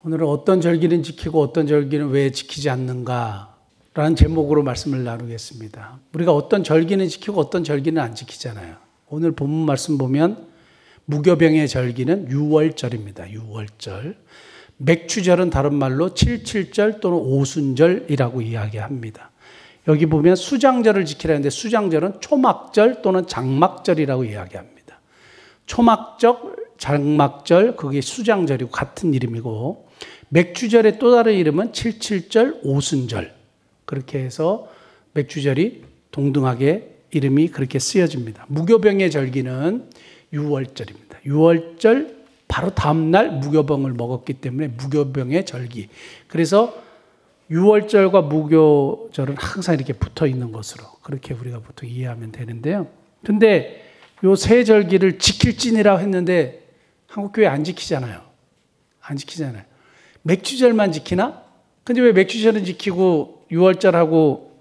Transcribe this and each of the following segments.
오늘은 어떤 절기는 지키고 어떤 절기는 왜 지키지 않는가라는 제목으로 말씀을 나누겠습니다. 우리가 어떤 절기는 지키고 어떤 절기는 안 지키잖아요. 오늘 본문 말씀 보면 무교병의 절기는 유월절입니다. 유월절. 맥추절은 다른 말로 칠칠절 또는 오순절이라고 이야기합니다. 여기 보면 수장절을 지키라 했는데 수장절은 초막절 또는 장막절이라고 이야기합니다. 초막절, 장막절, 그게 수장절이고 같은 이름이고, 맥추절의 또 다른 이름은 칠칠절, 오순절. 그렇게 해서 맥추절이 동등하게 이름이 그렇게 쓰여집니다. 무교병의 절기는 유월절입니다. 유월절 바로 다음날 무교병을 먹었기 때문에 무교병의 절기. 그래서 유월절과 무교절은 항상 이렇게 붙어 있는 것으로 그렇게 우리가 보통 이해하면 되는데요. 근데 요 세 절기를 지킬지니라고 했는데 한국교회 안 지키잖아요. 안 지키잖아요. 맥추절만 지키나? 근데 왜 맥추절은 지키고 유월절하고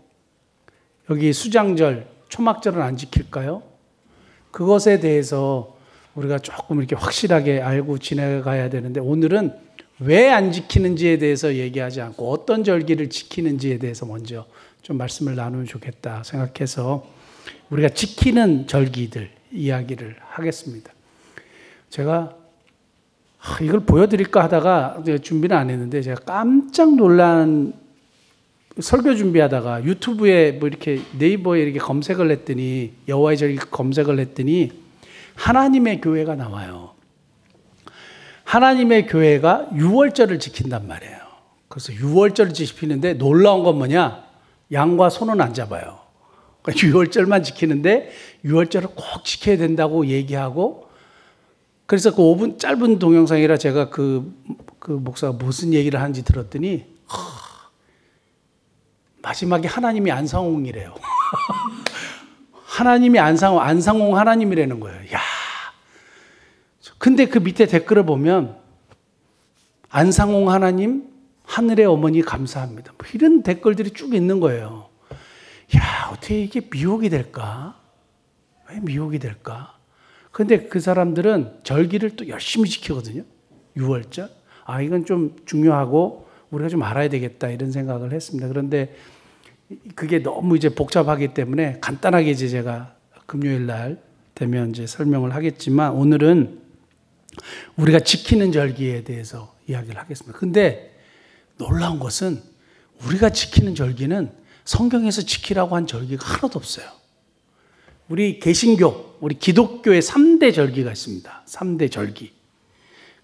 여기 수장절, 초막절은 안 지킬까요? 그것에 대해서 우리가 조금 이렇게 확실하게 알고 지나가야 되는데, 오늘은 왜 안 지키는지에 대해서 얘기하지 않고 어떤 절기를 지키는지에 대해서 먼저 좀 말씀을 나누면 좋겠다 생각해서 우리가 지키는 절기들 이야기를 하겠습니다. 제가 이걸 보여드릴까 하다가 준비는 안 했는데, 제가 깜짝 놀란 설교 준비하다가 유튜브에 뭐 이렇게 네이버에 이렇게 검색을 했더니, 여호와의 절기 검색을 했더니 하나님의 교회가 나와요. 하나님의 교회가 유월절을 지킨단 말이에요. 그래서 유월절을 지키는데 놀라운 건 뭐냐? 양과 소는 안 잡아요. 그러니까 유월절만 지키는데 유월절을 꼭 지켜야 된다고 얘기하고, 그래서 그 5분 짧은 동영상이라 제가 그 목사가 무슨 얘기를 하는지 들었더니 마지막에 하나님이 안상홍이래요. 하나님이 안상홍 하나님이라는 거예요. 야. 근데 그 밑에 댓글을 보면 안상홍 하나님, 하늘의 어머니 감사합니다. 뭐 이런 댓글들이 쭉 있는 거예요. 야, 어떻게 이게 미혹이 될까? 왜 미혹이 될까? 근데 그 사람들은 절기를 또 열심히 지키거든요. 유월절. 아, 이건 좀 중요하고 우리가 좀 알아야 되겠다 이런 생각을 했습니다. 그런데 그게 너무 이제 복잡하기 때문에 간단하게 이제 제가 금요일 날 되면 이제 설명을 하겠지만, 오늘은 우리가 지키는 절기에 대해서 이야기를 하겠습니다. 근데 놀라운 것은 우리가 지키는 절기는 성경에서 지키라고 한 절기가 하나도 없어요. 우리 개신교, 우리 기독교의 3대 절기가 있습니다. 3대 절기.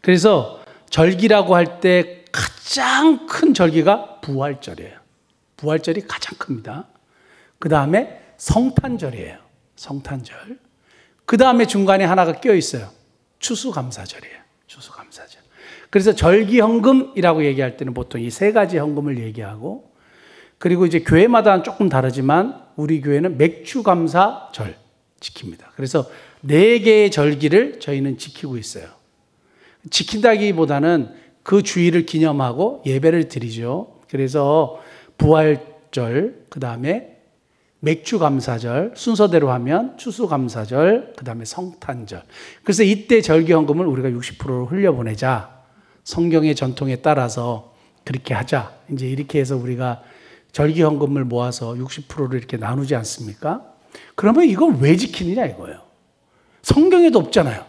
그래서 절기라고 할 때 가장 큰 절기가 부활절이에요. 부활절이 가장 큽니다. 그 다음에 성탄절이에요. 성탄절. 그 다음에 중간에 하나가 껴 있어요. 추수감사절이에요. 추수감사절. 그래서 절기헌금이라고 얘기할 때는 보통 이 세 가지 헌금을 얘기하고, 그리고 이제 교회마다 조금 다르지만 우리 교회는 맥추감사절 지킵니다. 그래서 4개의 절기를 저희는 지키고 있어요. 지킨다기보다는 그 주일을 기념하고 예배를 드리죠. 그래서 부활절, 그 다음에 맥추감사절, 순서대로 하면 추수감사절, 그 다음에 성탄절. 그래서 이때 절기헌금을 우리가 60%를 흘려보내자. 성경의 전통에 따라서 그렇게 하자. 이제 이렇게 해서 우리가 절기헌금을 모아서 60%를 이렇게 나누지 않습니까? 그러면 이걸 왜 지키느냐 이거예요. 성경에도 없잖아요.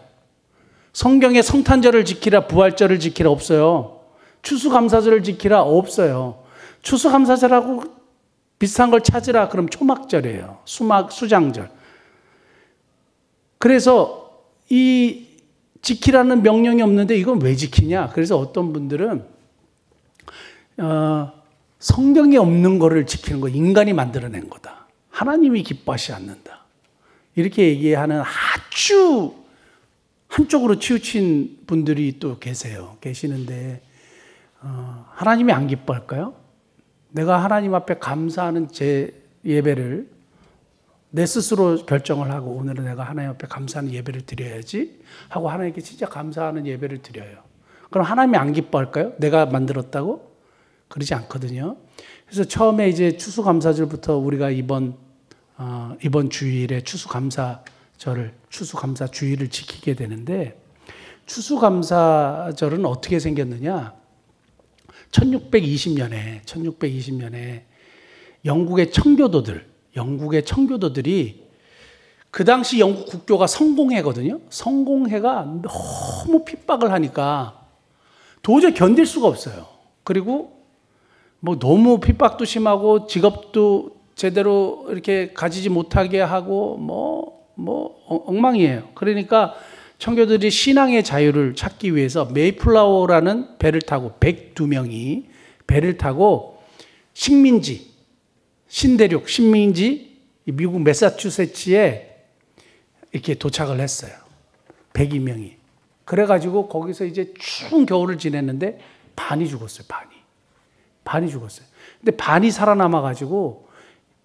성경에 성탄절을 지키라, 부활절을 지키라 없어요. 추수감사절을 지키라 없어요. 추수감사절하고 비슷한 걸 찾으라 그럼 초막절이에요. 수장절. 그래서 이 지키라는 명령이 없는데 이건 왜 지키냐? 그래서 어떤 분들은 성경에 없는 거를 지키는 거 인간이 만들어낸 거다. 하나님이 기뻐하지 않는다. 이렇게 얘기하는 아주 한쪽으로 치우친 분들이 또 계시는데 하나님이 안 기뻐할까요? 내가 하나님 앞에 감사하는 제 예배를 내 스스로 결정을 하고, 오늘은 내가 하나님 앞에 감사하는 예배를 드려야지 하고 하나님께 진짜 감사하는 예배를 드려요. 그럼 하나님이 안 기뻐할까요? 내가 만들었다고? 그러지 않거든요. 그래서 처음에 이제 추수감사절부터 우리가 이번 주일에 추수감사절을, 추수감사 주일을 지키게 되는데, 추수감사절은 어떻게 생겼느냐? 1620년에 영국의 청교도들이 그 당시 영국 국교가 성공회거든요. 성공회가 너무 핍박을 하니까 도저히 견딜 수가 없어요. 그리고 뭐 너무 핍박도 심하고 직업도 제대로 이렇게 가지지 못하게 하고 엉망이에요. 그러니까 청교도들이 신앙의 자유를 찾기 위해서 메이플라워라는 배를 타고 102명이 배를 타고 식민지 미국 매사추세츠에 이렇게 도착을 했어요. 102명이. 그래가지고 거기서 이제 추운 겨울을 지냈는데 반이 죽었어요. 반이 죽었어요. 근데 반이 살아남아가지고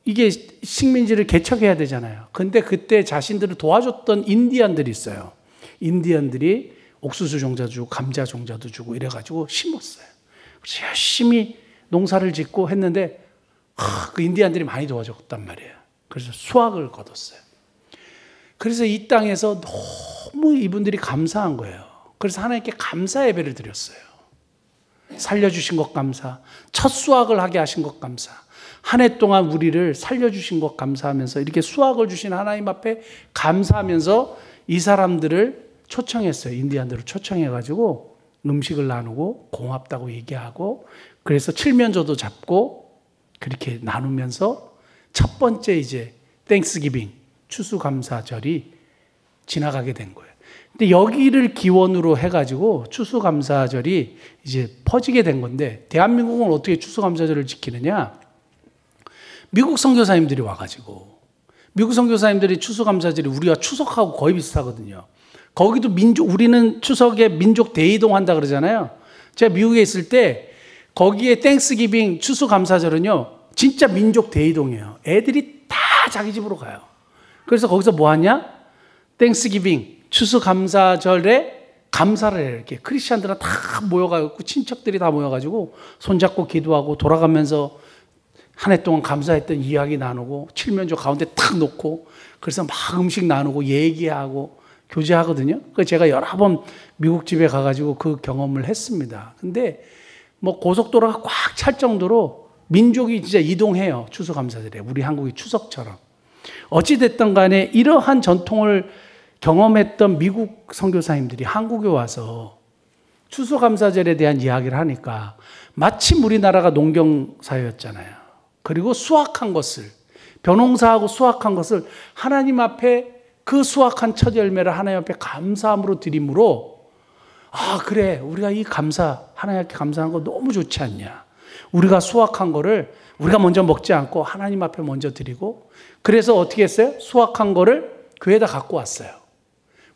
이게 식민지를 개척해야 되잖아요. 근데 그때 자신들을 도와줬던 인디언들이 있어요. 인디언들이 옥수수 종자도 주고 감자 종자도 주고 이래가지고 심었어요. 그래서 열심히 농사를 짓고 했는데 그 인디언들이 많이 도와줬단 말이에요. 그래서 수확을 거뒀어요. 그래서 이 땅에서 너무 이분들이 감사한 거예요. 그래서 하나님께 감사 예배를 드렸어요. 살려주신 것 감사, 첫 수확을 하게 하신 것 감사, 한 해 동안 우리를 살려주신 것 감사하면서 이렇게 수확을 주신 하나님 앞에 감사하면서 이 사람들을 초청했어요. 인디안들을 초청해가지고 음식을 나누고 고맙다고 얘기하고 그래서 칠면조도 잡고 그렇게 나누면서 첫 번째 이제 땡스기빙 추수감사절이 지나가게 된 거예요. 근데 여기를 기원으로 해가지고 추수감사절이 이제 퍼지게 된 건데 대한민국은 어떻게 추수감사절을 지키느냐? 미국 선교사님들이 와가지고 미국 선교사님들이 추수감사절이 우리가 추석하고 거의 비슷하거든요. 거기도 우리는 추석에 민족 대이동 한다 그러잖아요. 제가 미국에 있을 때 거기에 땡스기빙 추수감사절은요 진짜 민족 대이동이에요. 애들이 다 자기 집으로 가요. 그래서 거기서 뭐 하냐? 땡스기빙 추수감사절에 감사를 해요. 이렇게 크리스찬들은 다 모여가지고 친척들이 다 모여가지고 손잡고 기도하고 돌아가면서 한 해 동안 감사했던 이야기 나누고 칠면조 가운데 탁 놓고 그래서 막 음식 나누고 얘기하고 교제하거든요. 그래서 제가 여러 번 미국 집에 가가지고 그 경험을 했습니다. 근데 뭐 고속도로가 꽉 찰 정도로 민족이 진짜 이동해요. 추수감사절에 우리 한국이 추석처럼. 어찌됐든 간에 이러한 전통을 경험했던 미국 선교사님들이 한국에 와서 추수감사절에 대한 이야기를 하니까 마침 우리나라가 농경사회였잖아요. 그리고 수확한 것을 벼농사하고 수확한 것을 하나님 앞에 그 수확한 첫 열매를 하나님 앞에 감사함으로 드림으로 그래 우리가 이 감사 하나님 앞에 감사하는 거 너무 좋지 않냐. 우리가 수확한 거를 우리가 먼저 먹지 않고 하나님 앞에 먼저 드리고 그래서 어떻게 했어요? 수확한 거를 교회에다 갖고 왔어요.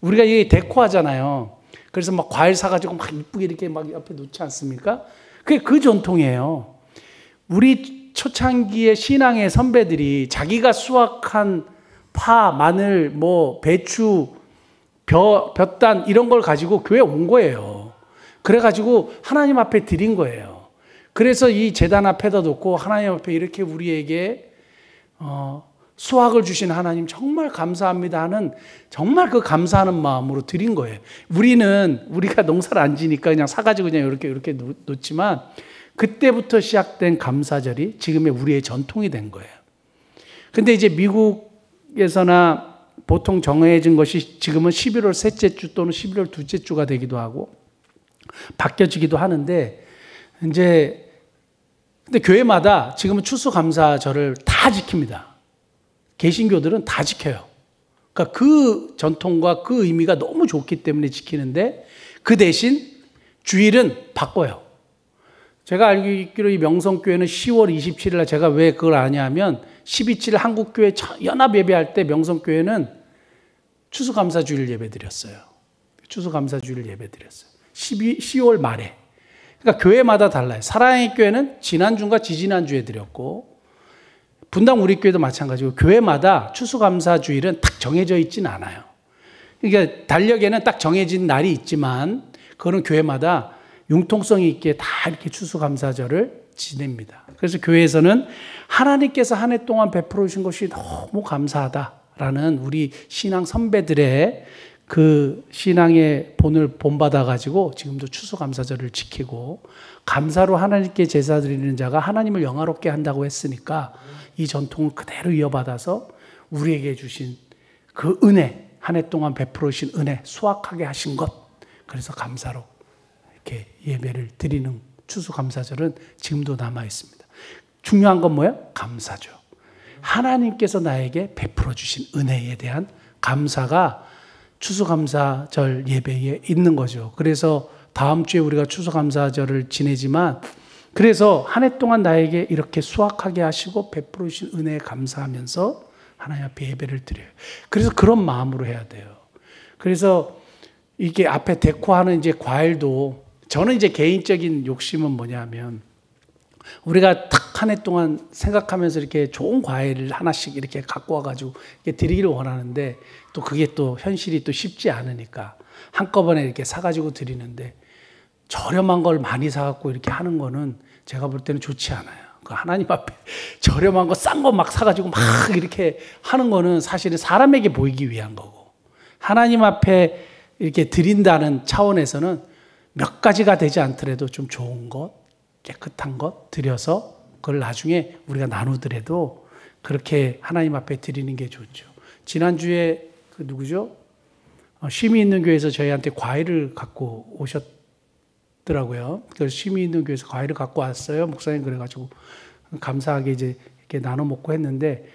우리가 이게 데코하잖아요. 그래서 막 과일 사가지고 막 이쁘게 이렇게 막 옆에 놓지 않습니까? 그게 그 전통이에요. 우리 초창기의 신앙의 선배들이 자기가 수확한 파, 마늘, 배추, 볕단 이런 걸 가지고 교회에 온 거예요. 그래가지고 하나님 앞에 드린 거예요. 그래서 이 제단 앞에다 놓고 하나님 앞에 이렇게 우리에게 수확을 주신 하나님 정말 감사합니다 하는 정말 그 감사하는 마음으로 드린 거예요. 우리가 농사를 안 지니까 그냥 사가지고 그냥 이렇게 놓지만 그때부터 시작된 감사절이 지금의 우리의 전통이 된 거예요. 근데 이제 미국에서나 보통 정해진 것이 지금은 11월 셋째 주 또는 11월 둘째 주가 되기도 하고 바뀌어지기도 하는데 근데 교회마다 지금은 추수감사절을 다 지킵니다. 개신교들은 다 지켜요. 그러니까 그 전통과 그 의미가 너무 좋기 때문에 지키는데 그 대신 주일은 바꿔요. 제가 알기로 이 명성교회는 10월 27일 날 제가 왜 그걸 아냐면 12.7 한국교회 연합 예배할 때 명성교회는 추수감사주일 예배드렸어요. 추수감사주일 예배드렸어요. 10월 말에. 그러니까 교회마다 달라요. 사랑의 교회는 지난주인가 지지난주에 드렸고 분당 우리 교회도 마찬가지고 교회마다 추수감사주일은 딱 정해져 있지는 않아요. 그러니까 달력에는 딱 정해진 날이 있지만 그거는 교회마다 융통성 있게 다 이렇게 추수감사절을 지냅니다. 그래서 교회에서는 하나님께서 한 해 동안 베풀어 주신 것이 너무 감사하다라는 우리 신앙 선배들의 그 신앙의 본을 본받아가지고 지금도 추수감사절을 지키고 감사로 하나님께 제사 드리는 자가 하나님을 영화롭게 한다고 했으니까 이 전통을 그대로 이어받아서 우리에게 주신 그 은혜, 한 해 동안 베풀어 주신 은혜, 수확하게 하신 것, 그래서 감사로 이렇게 예배를 드리는 추수감사절은 지금도 남아 있습니다. 중요한 건 뭐예요? 감사죠. 하나님께서 나에게 베풀어 주신 은혜에 대한 감사가 추수감사절 예배에 있는 거죠. 그래서 다음 주에 우리가 추수감사절을 지내지만 그래서 한 해 동안 나에게 이렇게 수확하게 하시고 베풀어 주신 은혜에 감사하면서 하나님 앞에 예배를 드려요. 그래서 그런 마음으로 해야 돼요. 그래서 이게 앞에 데코하는 이제 과일도 저는 이제 개인적인 욕심은 뭐냐면 우리가 탁 한 해 동안 생각하면서 이렇게 좋은 과일을 하나씩 이렇게 갖고 와가지고 이렇게 드리기를 원하는데 또 그게 또 현실이 또 쉽지 않으니까 한꺼번에 이렇게 사가지고 드리는데 저렴한 걸 많이 사갖고 이렇게 하는 거는 제가 볼 때는 좋지 않아요. 그 하나님 앞에 저렴한 거 싼 거 막 사가지고 막 이렇게 하는 거는 사실은 사람에게 보이기 위한 거고 하나님 앞에 이렇게 드린다는 차원에서는 몇 가지가 되지 않더라도 좀 좋은 것, 깨끗한 것 드려서 그걸 나중에 우리가 나누더라도 그렇게 하나님 앞에 드리는 게 좋죠. 지난주에 그 누구죠? 쉼이 있는 교회에서 저희한테 과일을 갖고 오셨더라고요. 그래서 쉼이 있는 교회에서 과일을 갖고 왔어요. 목사님 그래가지고 감사하게 이제 이렇게 나눠 먹고 했는데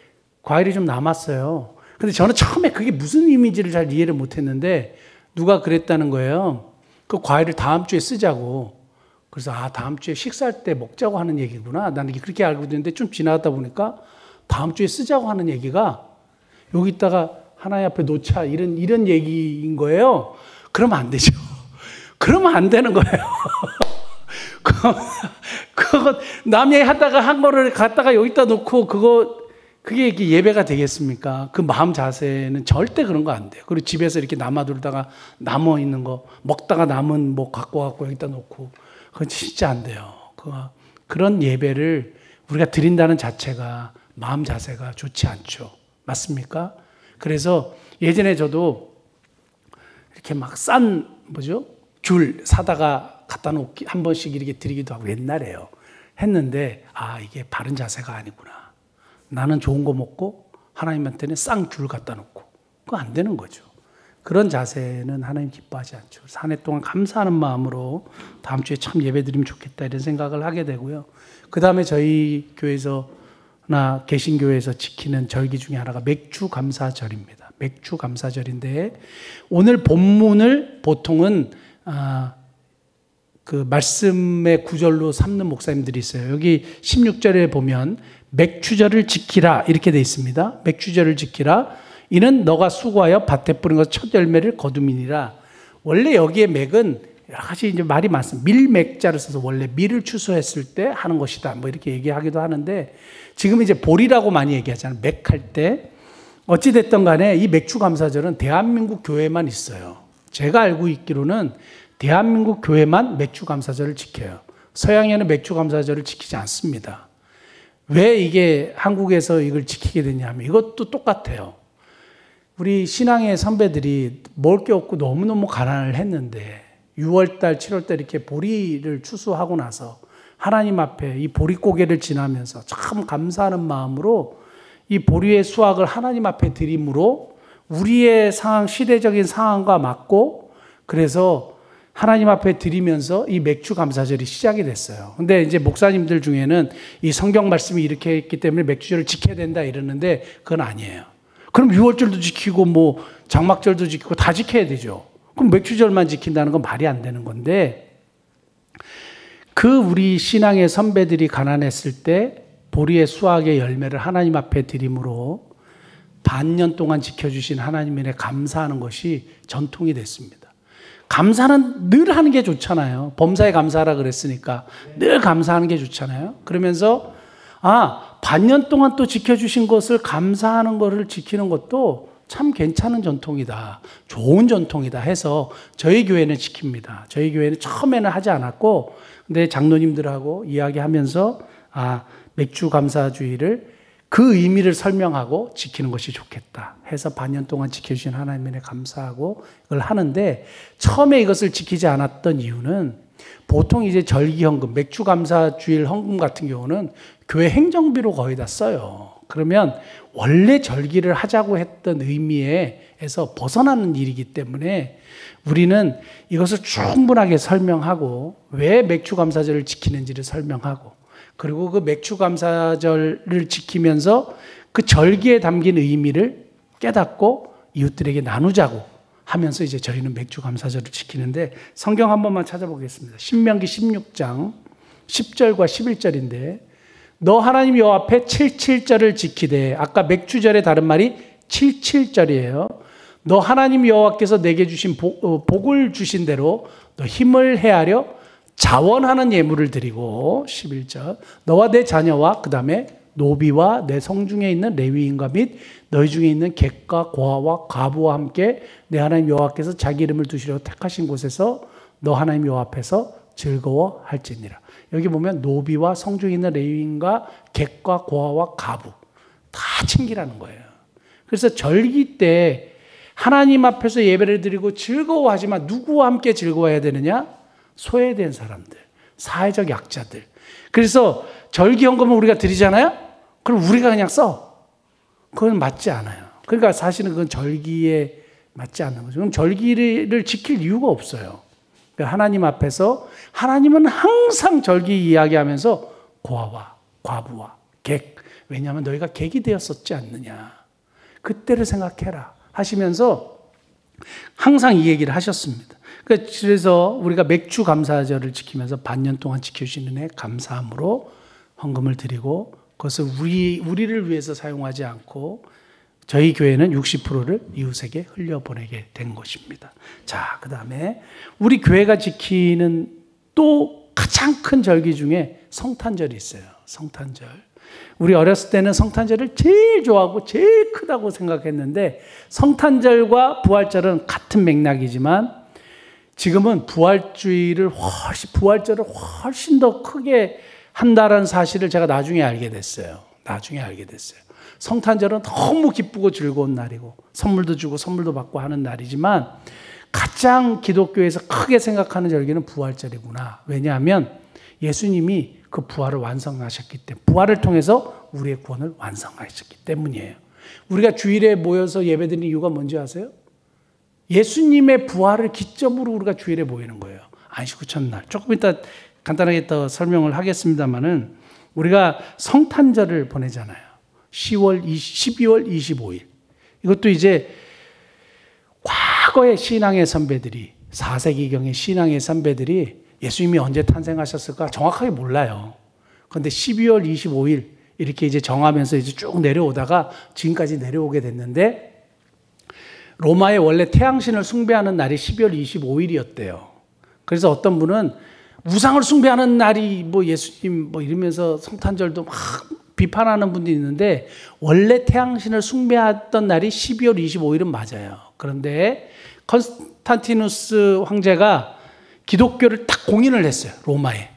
과일이 좀 남았어요. 근데 저는 처음에 그게 무슨 의미인지를 잘 이해를 못 했는데 누가 그랬다는 거예요. 그 과일을 다음 주에 쓰자고. 그래서 다음 주에 식사할 때 먹자고 하는 얘기구나. 나는 그렇게 알고 있는데 좀 지나다 보니까 다음 주에 쓰자고 하는 얘기가 여기다가 하나님 앞에 놓자 이런 얘기인 거예요. 그러면 안 되죠. 그러면 안 되는 거예요. 그거 남이 하다가 한 거를 갖다가 여기다 놓고 그게 예배가 되겠습니까? 그 마음 자세는 절대 그런 거 안 돼요. 그리고 집에서 이렇게 남아돌다가 남아 있는 거 먹다가 남은 뭐 갖고 여기다 놓고 그건 진짜 안 돼요. 그런 예배를 우리가 드린다는 자체가 마음 자세가 좋지 않죠. 맞습니까? 그래서 예전에 저도 이렇게 막 싼 귤 사다가 갖다 놓기 한 번씩 이렇게 드리기도 하고 옛날에요. 했는데 이게 바른 자세가 아니구나. 나는 좋은 거 먹고 하나님한테는 싼 귤 갖다 놓고 그거 안 되는 거죠. 그런 자세는 하나님 기뻐하지 않죠. 한 해 동안 감사하는 마음으로 다음 주에 참 예배 드리면 좋겠다 이런 생각을 하게 되고요. 그 다음에 저희 교회에서나 개신교회에서 지키는 절기 중에 하나가 맥주감사절입니다. 맥주감사절인데 오늘 본문을 보통은 그 말씀의 구절로 삼는 목사님들이 있어요. 여기 16절에 보면 맥주절을 지키라 이렇게 돼 있습니다. 맥주절을 지키라. 이는 너가 수고하여 밭에 뿌린 것 첫 열매를 거둠이니라. 원래 여기에 맥은 여러 가지 이제 말이 많습니다. 밀맥자를 써서 원래 밀을 추수했을 때 하는 것이다. 뭐 이렇게 얘기하기도 하는데 지금 이제 보리라고 많이 얘기하잖아요. 맥할 때. 어찌됐든 간에 이 맥주감사절은 대한민국 교회만 있어요. 제가 알고 있기로는 대한민국 교회만 맥주감사절을 지켜요. 서양에는 맥주감사절을 지키지 않습니다. 왜 이게 한국에서 이걸 지키게 되냐면 이것도 똑같아요. 우리 신앙의 선배들이 먹을 게 없고 너무너무 가난을 했는데 6월달, 7월달 이렇게 보리를 추수하고 나서 하나님 앞에 이 보릿고개를 지나면서 참 감사하는 마음으로 이 보리의 수확을 하나님 앞에 드림으로 우리의 상황, 시대적인 상황과 맞고 그래서 하나님 앞에 드리면서 이 맥주 감사절이 시작이 됐어요. 근데 이제 목사님들 중에는 이 성경 말씀이 이렇게 했기 때문에 맥주절을 지켜야 된다 이러는데 그건 아니에요. 그럼 6월절도 지키고 뭐 장막절도 지키고 다 지켜야 되죠. 그럼 맥주절만 지킨다는 건 말이 안 되는 건데 그 우리 신앙의 선배들이 가난했을 때 보리의 수확의 열매를 하나님 앞에 드림으로 반년 동안 지켜주신 하나님에 감사하는 것이 전통이 됐습니다. 감사는 늘 하는 게 좋잖아요. 범사에 감사하라 그랬으니까 늘 감사하는 게 좋잖아요. 그러면서 반년 동안 또 지켜주신 것을 감사하는 것을 지키는 것도 참 괜찮은 전통이다. 좋은 전통이다 해서 저희 교회는 지킵니다. 저희 교회는 처음에는 하지 않았고 근데 장로님들하고 이야기하면서 맥주 감사주의를 그 의미를 설명하고 지키는 것이 좋겠다 해서 반년 동안 지켜주신 하나님에 감사하고 이걸 하는데, 처음에 이것을 지키지 않았던 이유는 보통 이제 절기헌금, 맥주감사주일 헌금 같은 경우는 교회 행정비로 거의 다 써요. 그러면 원래 절기를 하자고 했던 의미에서 벗어나는 일이기 때문에 우리는 이것을 충분하게 설명하고 왜 맥주감사절을 지키는지를 설명하고, 그리고 그 맥주감사절을 지키면서 그 절기에 담긴 의미를 깨닫고 이웃들에게 나누자고 하면서 이제 저희는 맥주감사절을 지키는데, 성경 한 번만 찾아보겠습니다. 신명기 16장 10절과 11절인데, 너 하나님 여호와 앞에 77절을 지키되, 아까 맥주절의 다른 말이 77절이에요. 너 하나님 여호와께서 내게 주신 복을 주신 대로 너 힘을 헤아려 자원하는 예물을 드리고, 11절 너와 내 자녀와 그 다음에 노비와 내 성중에 있는 레위인과 및 너희 중에 있는 객과 고아와 과부와 함께 내 하나님 여호와께서 자기 이름을 두시려고 택하신 곳에서 너 하나님 여호와 앞에서 즐거워할지니라. 여기 보면 노비와 성중에 있는 레위인과 객과 고아와 과부 다 챙기라는 거예요. 그래서 절기 때 하나님 앞에서 예배를 드리고 즐거워하지만 누구와 함께 즐거워해야 되느냐? 소외된 사람들, 사회적 약자들. 그래서 절기헌금을 우리가 드리잖아요? 그럼 우리가 그냥 써. 그건 맞지 않아요. 그러니까 사실은 그건 절기에 맞지 않는 거죠. 그럼 절기를 지킬 이유가 없어요. 그러니까 하나님 앞에서, 하나님은 항상 절기 이야기하면서 고아와 과부와 객, 왜냐하면 너희가 객이 되었었지 않느냐, 그때를 생각해라 하시면서 항상 이 얘기를 하셨습니다. 그래서 우리가 맥주 감사절을 지키면서 반년 동안 지켜주신 은혜 감사함으로 헌금을 드리고, 그것을 우리를 위해서 사용하지 않고 저희 교회는 60%를 이웃에게 흘려보내게 된 것입니다. 자, 그 다음에 우리 교회가 지키는 또 가장 큰 절기 중에 성탄절이 있어요. 성탄절. 우리 어렸을 때는 성탄절을 제일 좋아하고 제일 크다고 생각했는데, 성탄절과 부활절은 같은 맥락이지만 지금은 부활절을 훨씬 더 크게 한다는 사실을 제가 나중에 알게 됐어요. 성탄절은 너무 기쁘고 즐거운 날이고 선물도 주고 선물도 받고 하는 날이지만, 가장 기독교에서 크게 생각하는 절기는 부활절이구나. 왜냐하면 예수님이 그 부활을 완성하셨기 때문에, 부활을 통해서 우리의 구원을 완성하셨기 때문이에요. 우리가 주일에 모여서 예배드리는 이유가 뭔지 아세요? 예수님의 부활을 기점으로 우리가 주일에 모이는 거예요. 안식 후 첫날. 조금 이따 간단하게 더 설명을 하겠습니다만은, 우리가 성탄절을 보내잖아요. 12월 25일. 이것도 이제 과거의 신앙의 선배들이, 4세기경의 신앙의 선배들이 예수님이 언제 탄생하셨을까 정확하게 몰라요. 그런데 12월 25일 이렇게 이제 정하면서 이제 쭉 내려오다가 지금까지 내려오게 됐는데, 로마의 원래 태양신을 숭배하는 날이 12월 25일이었대요. 그래서 어떤 분은 우상을 숭배하는 날이 예수님 이러면서 성탄절도 막 비판하는 분도 있는데, 원래 태양신을 숭배했던 날이 12월 25일은 맞아요. 그런데 컨스탄티누스 황제가 기독교를 딱 공인을 했어요. 로마에.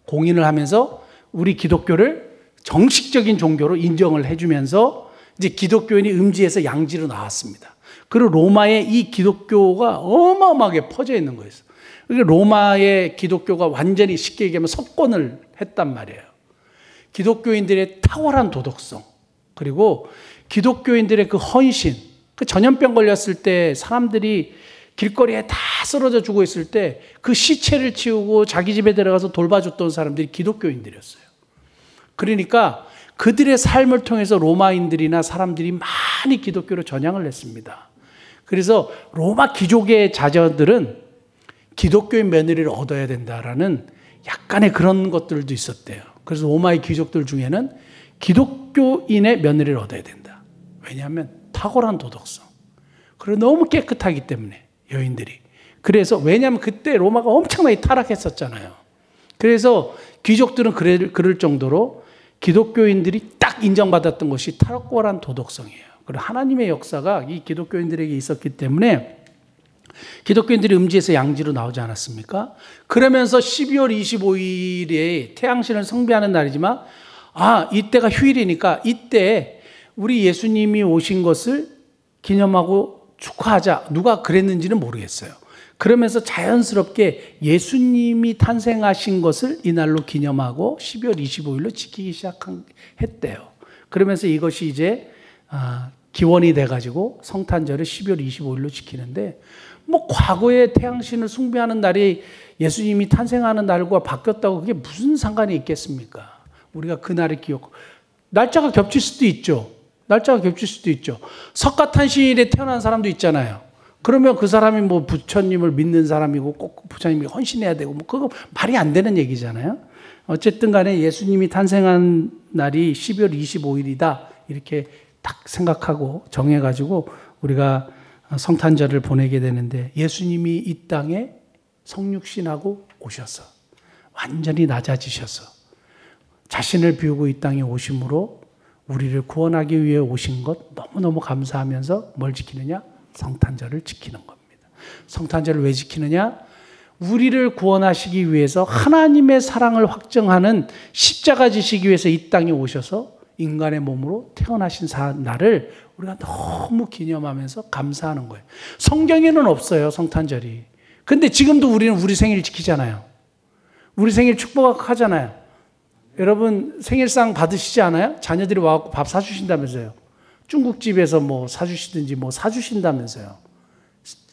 공인을 하면서 우리 기독교를 정식적인 종교로 인정을 해주면서 이제 기독교인이 음지에서 양지로 나왔습니다. 그리고 로마에 이 기독교가 어마어마하게 퍼져 있는 거예요. 그러니까 로마의 기독교가 완전히 쉽게 얘기하면 석권을 했단 말이에요. 기독교인들의 탁월한 도덕성, 그리고 기독교인들의 그 헌신, 그 전염병 걸렸을 때 사람들이 길거리에 다 쓰러져 죽어 있을 때 그 시체를 치우고 자기 집에 들어가서 돌봐줬던 사람들이 기독교인들이었어요. 그러니까 그들의 삶을 통해서 로마인들이나 사람들이 많이 기독교로 전향을 했습니다. 그래서 로마 귀족의 자녀들은 기독교인 며느리를 얻어야 된다라는 약간의 그런 것들도 있었대요. 그래서 로마의 귀족들 중에는 기독교인의 며느리를 얻어야 된다. 왜냐하면 탁월한 도덕성. 그리고 너무 깨끗하기 때문에 여인들이. 그래서 왜냐하면 그때 로마가 엄청나게 타락했었잖아요. 그래서 귀족들은 그럴 정도로 기독교인들이 딱 인정받았던 것이 탁월한 도덕성이에요. 그리고 하나님의 역사가 이 기독교인들에게 있었기 때문에 기독교인들이 음지에서 양지로 나오지 않았습니까? 그러면서 12월 25일에 태양신을 숭배하는 날이지만 이때가 휴일이니까 이때 우리 예수님이 오신 것을 기념하고 축하하자. 누가 그랬는지는 모르겠어요. 그러면서 자연스럽게 예수님이 탄생하신 것을 이날로 기념하고 12월 25일로 지키기 시작했대요. 그러면서 이것이 이제 기원이 돼가지고 성탄절을 12월 25일로 지키는데, 뭐 과거에 태양신을 숭배하는 날이 예수님이 탄생하는 날과 바뀌었다고 그게 무슨 상관이 있겠습니까? 우리가 그날을 날짜가 겹칠 수도 있죠. 날짜가 겹칠 수도 있죠. 석가탄신일에 태어난 사람도 있잖아요. 그러면 그 사람이 뭐 부처님을 믿는 사람이고 꼭 부처님이 헌신해야 되고, 뭐 그거 말이 안 되는 얘기잖아요. 어쨌든 간에 예수님이 탄생한 날이 12월 25일이다. 이렇게 딱 생각하고 정해가지고 우리가 성탄절을 보내게 되는데, 예수님이 이 땅에 성육신하고 오셔서 완전히 낮아지셔서 자신을 비우고 이 땅에 오심으로 우리를 구원하기 위해 오신 것 너무너무 감사하면서 뭘 지키느냐? 성탄절을 지키는 겁니다. 성탄절을 왜 지키느냐? 우리를 구원하시기 위해서 하나님의 사랑을 확증하는 십자가 지시기 위해서 이 땅에 오셔서 인간의 몸으로 태어나신 날을 우리가 너무 기념하면서 감사하는 거예요. 성경에는 없어요, 성탄절이. 근데 지금도 우리는 우리 생일 지키잖아요. 우리 생일 축복하잖아요. 여러분 생일상 받으시지 않아요? 자녀들이 와서 밥 사주신다면서요. 중국집에서 뭐 사주시든지 뭐 사주신다면서요.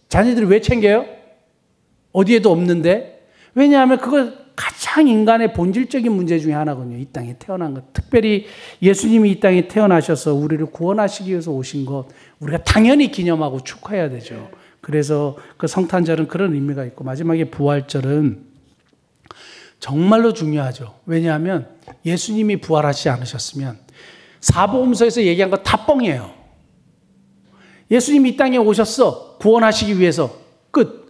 자녀들이 왜 챙겨요? 어디에도 없는데. 왜냐하면 그거 가장 인간의 본질적인 문제 중에 하나거든요. 이 땅에 태어난 것. 특별히 예수님이 이 땅에 태어나셔서 우리를 구원하시기 위해서 오신 것, 우리가 당연히 기념하고 축하해야 되죠. 그래서 그 성탄절은 그런 의미가 있고, 마지막에 부활절은 정말로 중요하죠. 왜냐하면 예수님이 부활하시지 않으셨으면 사복음서에서 얘기한 거 다 뻥이에요. 예수님이 이 땅에 오셨어. 구원하시기 위해서. 끝.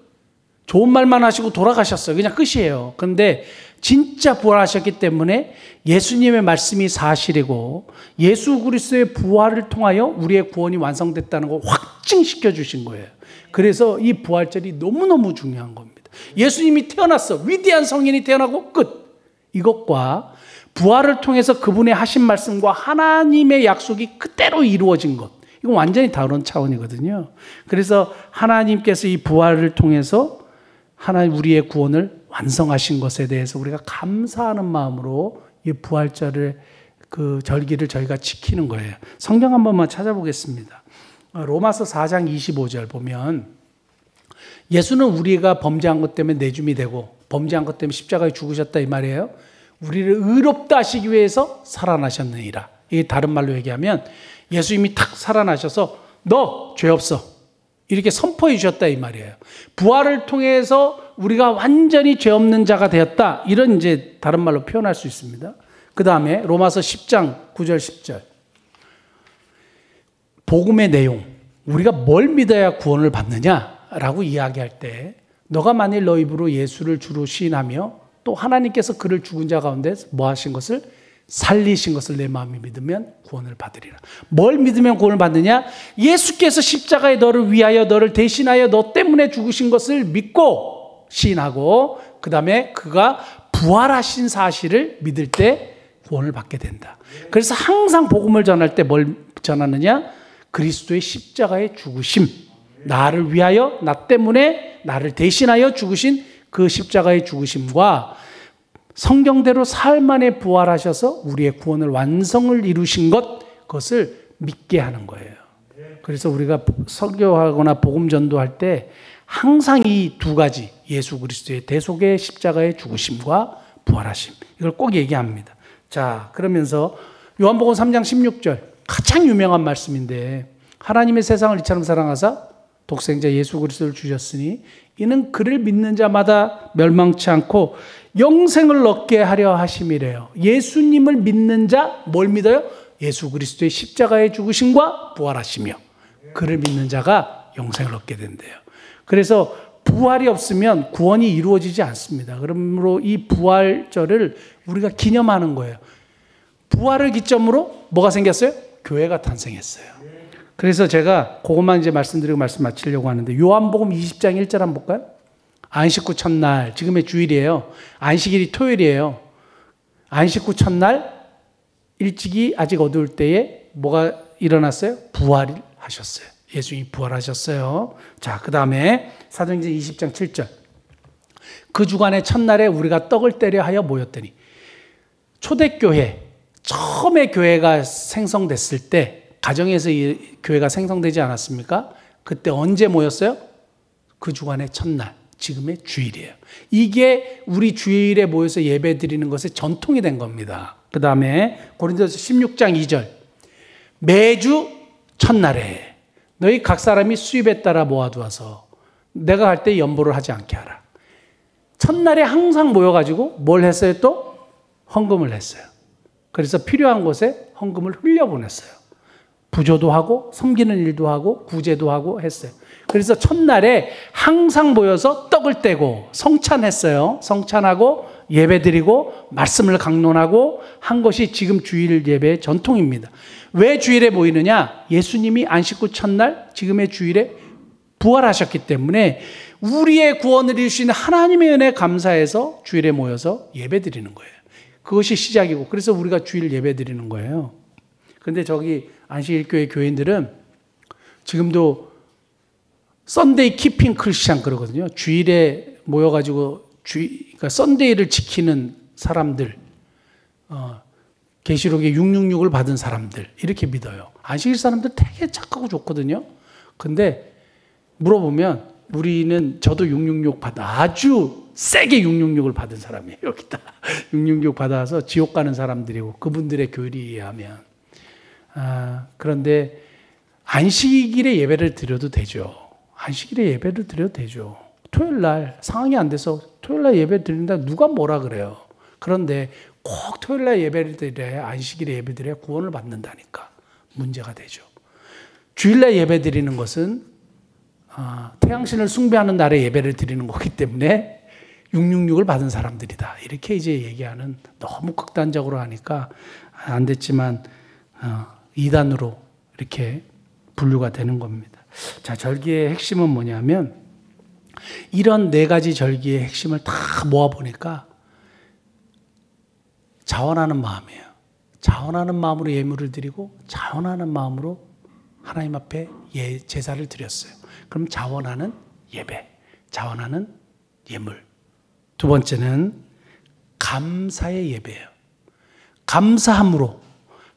좋은 말만 하시고 돌아가셨어요. 그냥 끝이에요. 그런데 진짜 부활하셨기 때문에 예수님의 말씀이 사실이고 예수 그리스도의 부활을 통하여 우리의 구원이 완성됐다는 걸 확증시켜 주신 거예요. 그래서 이 부활절이 너무너무 중요한 겁니다. 예수님이 태어났어. 위대한 성인이 태어나고 끝. 이것과 부활을 통해서 그분의 하신 말씀과 하나님의 약속이 그대로 이루어진 것. 이건 완전히 다른 차원이거든요. 그래서 하나님께서 이 부활을 통해서 하나님 우리의 구원을 완성하신 것에 대해서 우리가 감사하는 마음으로 이 부활절을 그 절기를 저희가 지키는 거예요. 성경 한 번만 찾아보겠습니다. 로마서 4장 25절 보면 예수는 우리가 범죄한 것 때문에 내줌이 되고 범죄한 것 때문에 십자가에 죽으셨다 이 말이에요. 우리를 의롭다 하시기 위해서 살아나셨느니라. 이게 다른 말로 얘기하면 예수님이 탁 살아나셔서 너 죄 없어 이렇게 선포해 주셨다 이 말이에요. 부활을 통해서 우리가 완전히 죄 없는 자가 되었다. 이런 이제 다른 말로 표현할 수 있습니다. 그 다음에 로마서 10장 9절 10절. 복음의 내용. 우리가 뭘 믿어야 구원을 받느냐라고 이야기할 때 너가 만일 너 입으로 예수를 주로 시인하며 또 하나님께서 그를 죽은 자 가운데 뭐 하신 것을 살리신 것을 내 마음이 믿으면 구원을 받으리라. 뭘 믿으면 구원을 받느냐? 예수께서 십자가에 너를 위하여 너를 대신하여 너 때문에 죽으신 것을 믿고 시인하고 그 다음에 그가 부활하신 사실을 믿을 때 구원을 받게 된다. 그래서 항상 복음을 전할 때 뭘 전하느냐? 그리스도의 십자가의 죽으심. 나를 위하여 나 때문에 나를 대신하여 죽으신 그 십자가의 죽으심과 성경대로 사흘 만에 부활하셔서 우리의 구원을 완성을 이루신 그것을 믿게 하는 거예요. 그래서 우리가 설교하거나 복음 전도할 때 항상 이 두 가지 예수 그리스도의 대속의 십자가의 죽으심과 부활하심 이걸 꼭 얘기합니다. 자, 그러면서 요한복음 3장 16절 가장 유명한 말씀인데 하나님의 세상을 이처럼 사랑하사 독생자 예수 그리스도를 주셨으니 이는 그를 믿는 자마다 멸망치 않고 영생을 얻게 하려 하심이래요. 예수님을 믿는 자 뭘 믿어요? 예수 그리스도의 십자가의 죽으심과 부활하시며 그를 믿는 자가 영생을 얻게 된대요. 그래서 부활이 없으면 구원이 이루어지지 않습니다. 그러므로 이 부활절을 우리가 기념하는 거예요. 부활을 기점으로 뭐가 생겼어요? 교회가 탄생했어요. 그래서 제가 그것만 이제 말씀드리고 말씀 마치려고 하는데 요한복음 20장 1절 한번 볼까요? 안식 후 첫날, 지금의 주일이에요. 안식일이 토요일이에요. 안식 후 첫날 일찍이 아직 어두울 때에 뭐가 일어났어요? 부활하셨어요. 예수님이 부활하셨어요. 자, 그 다음에 사도행전 20장 7절. 그 주간의 첫날에 우리가 떡을 떼려 하여 모였더니, 초대교회, 처음에 교회가 생성됐을 때 가정에서 이 교회가 생성되지 않았습니까? 그때 언제 모였어요? 그 주간의 첫날, 지금의 주일이에요. 이게 우리 주일에 모여서 예배 드리는 것의 전통이 된 겁니다. 그 다음에 고린도서 16장 2절. 매주 첫날에 너희 각 사람이 수입에 따라 모아두어서 내가 갈 때 연보를 하지 않게 하라. 첫날에 항상 모여가지고 뭘 했어요? 또 헌금을 했어요. 그래서 필요한 곳에 헌금을 흘려보냈어요. 부조도 하고 섬기는 일도 하고 구제도 하고 했어요. 그래서 첫날에 항상 모여서 떡을 떼고 성찬했어요. 성찬하고 예배드리고 말씀을 강론하고 한 것이 지금 주일 예배의 전통입니다. 왜 주일에 모이느냐? 예수님이 안식 후 첫날 지금의 주일에 부활하셨기 때문에 우리의 구원을 이루신 하나님의 은혜에 감사해서 주일에 모여서 예배드리는 거예요. 그것이 시작이고, 그래서 우리가 주일 예배드리는 거예요. 그런데 저기 안식일교회 교인들은 지금도 썬데이 키핑 크리스찬 그러거든요. 주일에 모여가지고 그러니까 썬데이를 지키는 사람들, 계시록에 666을 받은 사람들 이렇게 믿어요. 안식일 사람들 되게 착하고 좋거든요. 근데 물어보면 우리는 저도 666 받아 아주 세게 666을 받은 사람이에요. 여기다 666 받아서 지옥 가는 사람들이고 그분들의 교리에 의하면 그런데 안식일에 예배를 드려도 되죠. 안식일에 예배를 드려도 되죠. 토요일 날 상황이 안 돼서 토요일 날 예배 드린다 누가 뭐라 그래요. 그런데 꼭 토요일 날 예배를 드려야 안식일에 예배 드려야 구원을 받는다니까 문제가 되죠. 주일 날 예배 드리는 것은 태양신을 숭배하는 날에 예배를 드리는 거기 때문에 666을 받은 사람들이다. 이렇게 이제 얘기하는 너무 극단적으로 하니까 안 됐지만 이단으로 이렇게 분류가 되는 겁니다. 자, 절기의 핵심은 뭐냐면 이런 네 가지 절기의 핵심을 다 모아보니까 자원하는 마음이에요. 자원하는 마음으로 예물을 드리고 자원하는 마음으로 하나님 앞에 제사를 드렸어요. 그럼 자원하는 예배, 자원하는 예물. 두 번째는 감사의 예배예요. 감사함으로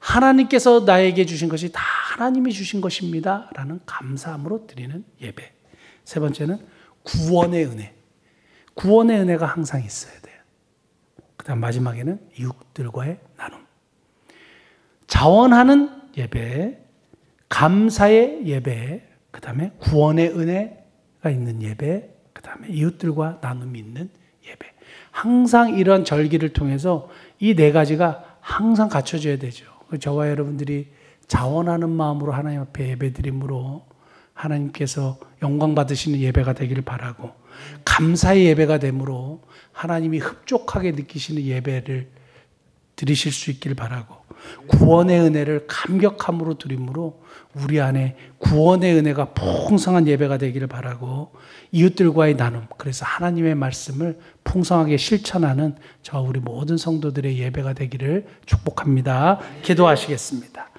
하나님께서 나에게 주신 것이 다 하나님이 주신 것입니다 라는 감사함으로 드리는 예배. 세 번째는 구원의 은혜. 구원의 은혜가 항상 있어야 돼요. 그 다음 마지막에는 이웃들과의 나눔. 자원하는 예배, 감사의 예배, 그 다음에 구원의 은혜가 있는 예배, 그 다음에 이웃들과 나눔이 있는 예배. 항상 이런 절기를 통해서 이 네 가지가 항상 갖춰져야 되죠. 저와 여러분들이 자원하는 마음으로 하나님 앞에 예배드림으로 하나님께서 영광 받으시는 예배가 되기를 바라고, 감사의 예배가 되므로 하나님이 흡족하게 느끼시는 예배를 드리실 수 있기를 바라고, 구원의 은혜를 감격함으로 드림으로 우리 안에 구원의 은혜가 풍성한 예배가 되기를 바라고, 이웃들과의 나눔, 그래서 하나님의 말씀을 풍성하게 실천하는 저와 우리 모든 성도들의 예배가 되기를 축복합니다. 기도하시겠습니다.